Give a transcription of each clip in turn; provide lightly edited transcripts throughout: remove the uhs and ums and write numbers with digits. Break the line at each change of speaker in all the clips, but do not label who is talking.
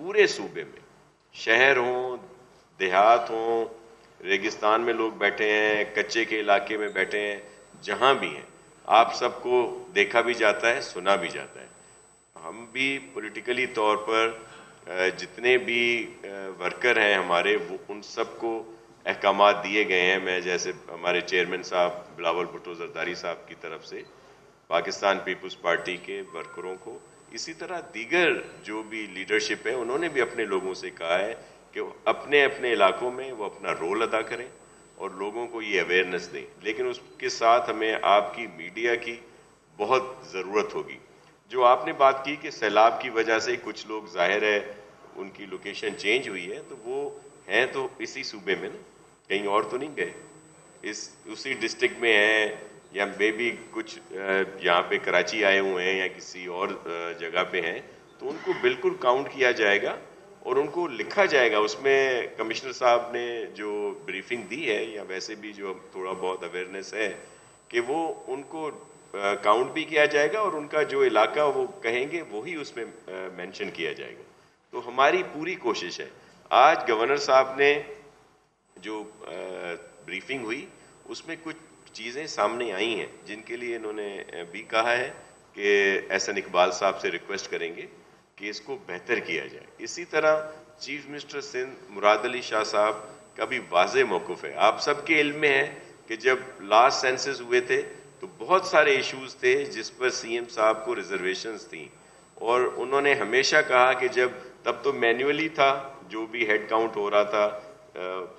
پورے صوبے میں، شہر ہوں، دیہات ہوں، ریگستان میں لوگ بیٹھے ہیں، کچے کے علاقے میں بیٹھے ہیں، جہاں بھی ہیں، آپ سب کو دیکھا بھی جاتا ہے، سنا بھی جاتا ہے. ہم بھی پولیٹیکلی طور پر جتنے بھی ورکر ہیں ہمارے، وہ ان سب کو احکامات دیے گئے ہیں. میں جیسے ہمارے چیئرمین صاحب بلاول بھٹو زرداری صاحب کی طرف سے پاکستان پیپلز پارٹی کے ورکروں کو، اسی طرح دیگر جو بھی لیڈرشپ ہے، انہوں نے بھی اپنے لوگوں سے کہا ہے کہ وہ اپنے اپنے علاقوں میں وہ اپنا رول ادا کریں اور لوگوں کو یہ اویئرنیس دیں. لیکن اس کے ساتھ ہمیں آپ کی میڈیا کی بہت ضرورت ہوگی. جو آپ نے بات کی کہ سیلاب کی وجہ سے کچھ لوگ ظاہر ہے ان کی لوکیشن چینج ہوئی ہے، تو وہ ہیں تو اسی صوبے میں نا، کہیں اور تو نہیں گئے، اسی ڈسٹرکٹ میں ہیں، یا مے بی کچھ یہاں پہ کراچی آئے ہوئے ہیں یا کسی اور جگہ پہ ہیں، تو ان کو بالکل کاؤنٹ کیا جائے گا اور ان کو لکھا جائے گا. اس میں کمشنر صاحب نے جو بریفنگ دی ہے، یا ویسے بھی جو تھوڑا بہت اویئرنیس ہے، کہ وہ ان کو کاؤنٹ بھی کیا جائے گا اور ان کا جو علاقہ وہ کہیں گے وہی اس میں مینشن کیا جائے گا. تو ہماری پوری کوشش ہے. آج گورنر صاحب نے جو بریفنگ ہوئی، اس میں کچھ چیزیں سامنے آئی ہیں جن کے لیے انہوں نے بھی کہا ہے کہ احسن اقبال صاحب سے ریکویسٹ کریں گے کہ اس کو بہتر کیا جائے. اسی طرح چیف منسٹر سندھ مراد علی شاہ صاحب کا بھی واضح موقف ہے. آپ سب کے علم میں ہے کہ جب لاسٹ سینسز ہوئے تھے تو بہت سارے ایشوز تھے جس پر سی ایم صاحب کو ریزرویشنز تھیں، اور انہوں نے ہمیشہ کہا کہ جب تب تو مینولی تھا جو بھی ہیڈ کاؤنٹ ہو رہا تھا،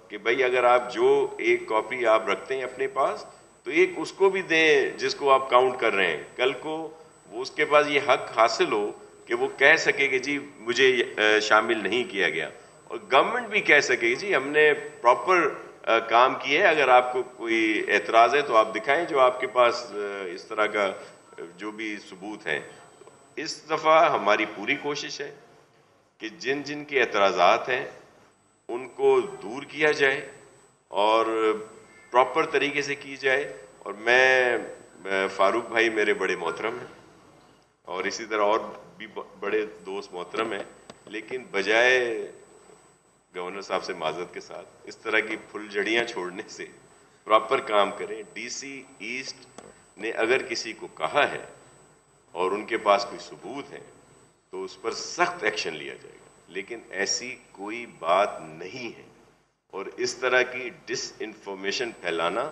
کہ بھائی اگر آپ جو ایک کاپی آپ رکھتے ہیں اپنے پاس تو ایک اس کو بھی دیں جس کو آپ کاؤنٹ کر رہے ہیں. کل کو وہ اس کے پاس یہ حق حاصل ہو کہ وہ کہہ سکے کہ جی مجھے شامل نہیں کیا گیا، اور گورنمنٹ بھی کہہ سکے کہ جی ہم نے پراپر کام کیا ہے. اگر آپ کو کوئی اعتراض ہے تو آپ دکھائیں جو آپ کے پاس اس طرح کا جو بھی ثبوت ہیں. اس دفعہ ہماری پوری کوشش ہے کہ جن جن کے اعتراضات ہیں ان کو دور کیا جائے اور پراپر طریقے سے کی جائے. اور میں فاروق بھائی میرے بڑے محترم ہیں اور اسی طرح اور بھی بڑے دوست محترم ہیں، لیکن بجائے گورنر صاحب سے معذرت کے ساتھ اس طرح کی پھل جھڑیاں چھوڑنے سے پراپر کام کریں. ڈی سی ایسٹ نے اگر کسی کو کہا ہے اور ان کے پاس کوئی ثبوت ہے تو اس پر سخت ایکشن لیا جائے گا، لیکن ایسی کوئی بات نہیں ہے اور اس طرح کی ڈس انفارمیشن پھیلانا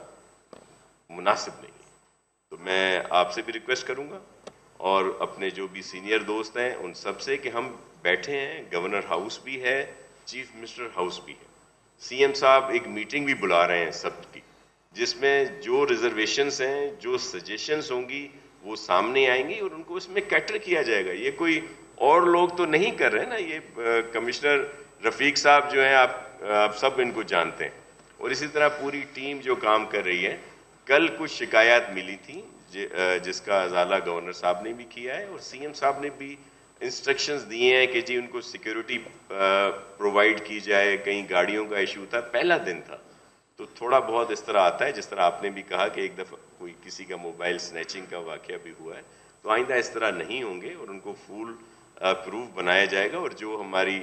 مناسب نہیں ہے. تو میں آپ سے بھی ریکویسٹ کروں گا اور اپنے جو بھی سینئر دوست ہیں ان سب سے کہ ہم بیٹھے ہیں، گورنر ہاؤس بھی ہے، چیف منسٹر ہاؤس بھی ہے، سی ایم صاحب ایک میٹنگ بھی بلا رہے ہیں سب کی، جس میں جو ریزرویشنز ہیں، جو سجیشنز ہوں گی وہ سامنے آئیں گی اور ان کو اس میں کیٹر کیا جائے گا. یہ کوئی اور لوگ تو نہیں کر رہے نا، یہ کمشنر رفیق صاحب جو ہیں آپ سب ان کو جانتے ہیں، اور اسی طرح پوری ٹیم جو کام کر رہی ہے. کل کچھ شکایات ملی تھیں جس کا ازالہ گورنر صاحب نے بھی کیا ہے اور سی ایم صاحب نے بھی انسٹرکشنز دیے ہیں کہ جی ان کو سیکیورٹی پرووائڈ کی جائے. کہیں گاڑیوں کا ایشو تھا، پہلا دن تھا تو تھوڑا بہت اس طرح آتا ہے، جس طرح آپ نے بھی کہا کہ ایک دفعہ کوئی کسی کا موبائل سنیچنگ کا واقعہ بھی ہوا ہے. تو آئندہ اس طرح نہیں ہوں گے اور ان کو فول پروف بنایا جائے گا. اور جو ہماری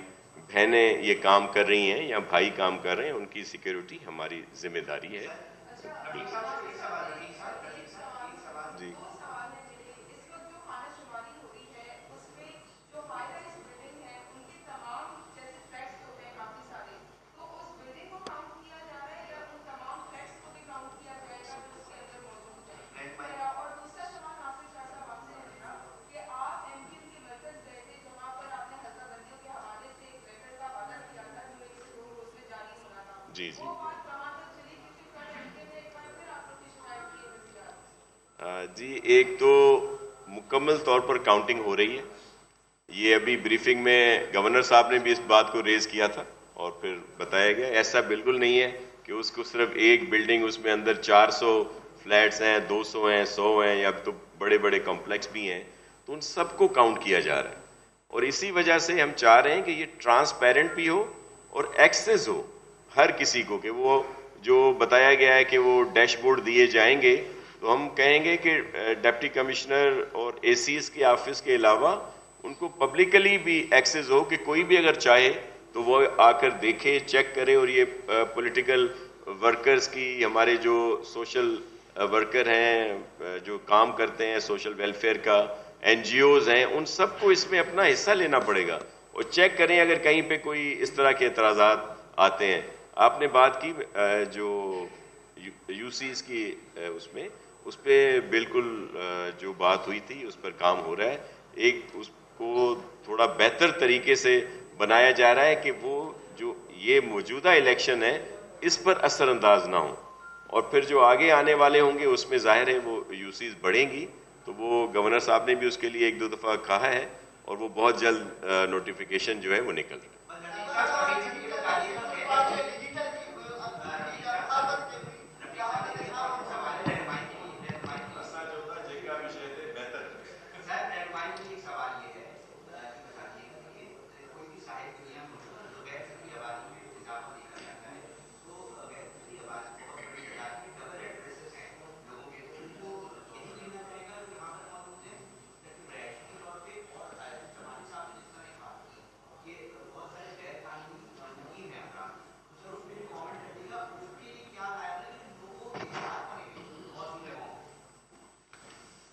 بہنیں یہ کام کر رہی ہیں یا بھائی کام کر رہے ہیں ان کی سیکیورٹی ہماری ذمہ داری ہے. جی جی جی جی ایک تو مکمل طور پر کاؤنٹنگ ہو رہی ہے. یہ ابھی بریفنگ میں گورنر صاحب نے بھی اس بات کو ریز کیا تھا اور پھر بتایا گیا. ایسا بالکل نہیں ہے کہ اس کو صرف ایک بلڈنگ اس میں اندر 400 فلیٹس ہیں، 200 ہیں، 100 ہیں، یا تو بڑے بڑے کمپلیکس بھی ہیں، تو ان سب کو کاؤنٹ کیا جا رہا ہے. اور اسی وجہ سے ہم چاہ رہے ہیں کہ یہ ٹرانسپیرنٹ بھی ہو اور ایکسیس ہو ہر کسی کو، کہ وہ جو بتایا گیا ہے کہ وہ ڈیش بورڈ دیے جائیں گے، تو ہم کہیں گے کہ ڈپٹی کمشنر اور اے سیز کے آفس کے علاوہ ان کو پبلکلی بھی ایکسیس ہو کہ کوئی بھی اگر چاہے تو وہ آ کر دیکھے, چیک کرے. اور یہ پولیٹیکل ورکرز کی, ہمارے جو سوشل ورکر ہیں جو کام کرتے ہیں سوشل ویلفیئر کا, این جی اوز ہیں, ان سب کو اس میں اپنا حصہ لینا پڑے گا اور چیک کریں اگر کہیں پہ کوئی اس طرح کے اعتراضات آتے ہیں. آپ نے بات کی جو یو سیز کی, اس پہ بالکل جو بات ہوئی تھی اس پر کام ہو رہا ہے. ایک اس کو تھوڑا بہتر طریقے سے بنایا جا رہا ہے کہ وہ جو یہ موجودہ الیکشن ہے اس پر اثر انداز نہ ہوں, اور پھر جو آگے آنے والے ہوں گے اس میں ظاہر ہے وہ یو سیز بڑھیں گی. تو وہ گورنر صاحب نے بھی اس کے لیے 1-2 دفعہ کہا ہے اور وہ بہت جلد نوٹیفیکیشن جو ہے وہ نکل رہی ہے.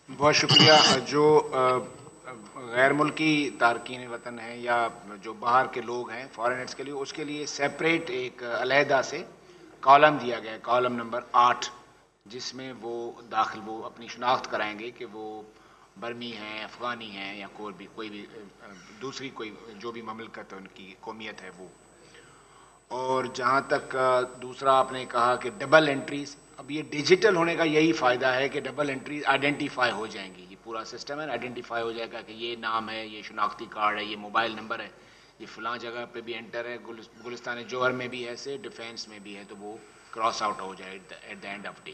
بہت شکریہ. جو غیر ملکی تارکین وطن ہیں یا جو باہر کے لوگ ہیں فارنرز کے لیے, اس کے لیے سیپریٹ ایک علیحدہ سے کالم دیا گیا ہے, کالم نمبر 8, جس میں وہ اپنی شناخت کرائیں گے کہ وہ برمی ہیں, افغانی ہیں, یا کوئی بھی دوسری کوئی جو بھی مملکت ان کی قومیت ہے وہ. اور جہاں تک دوسرا آپ نے کہا کہ ڈبل انٹریز, اب یہ ڈیجیٹل ہونے کا یہی فائدہ ہے کہ ڈبل انٹریز آئیڈینٹیفائی ہو جائیں گی. یہ پورا سسٹم ہے, آئیڈینٹیفائی ہو جائے گا کہ یہ نام ہے, یہ شناختی کارڈ ہے, یہ موبائل نمبر ہے, یہ فلاں جگہ پہ بھی انٹر ہے, گلستان جوہر میں بھی ایسے, ڈیفینس میں بھی ہے, تو وہ کراس آؤٹ ہو جائے at the end of day.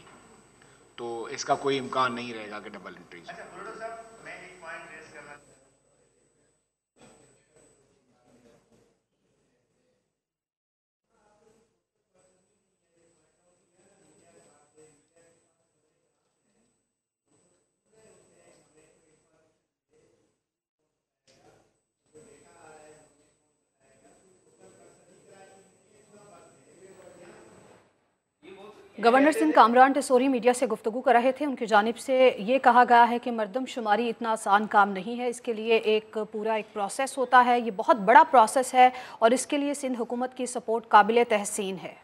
تو اس کا کوئی امکان نہیں رہے گا کہ double entries.
Governor Sindh Kamran Tessori media سے گفتگو کر رہے تھے. ان کی جانب سے یہ کہا گیا ہے کہ مردم شماری اتنا آسان کام نہیں ہے, اس کے لیے ایک پروسیس ہوتا ہے, یہ بہت بڑا پروسیس ہے اور اس کے لیے سندھ حکومت کی سپورٹ قابل تحسین ہے.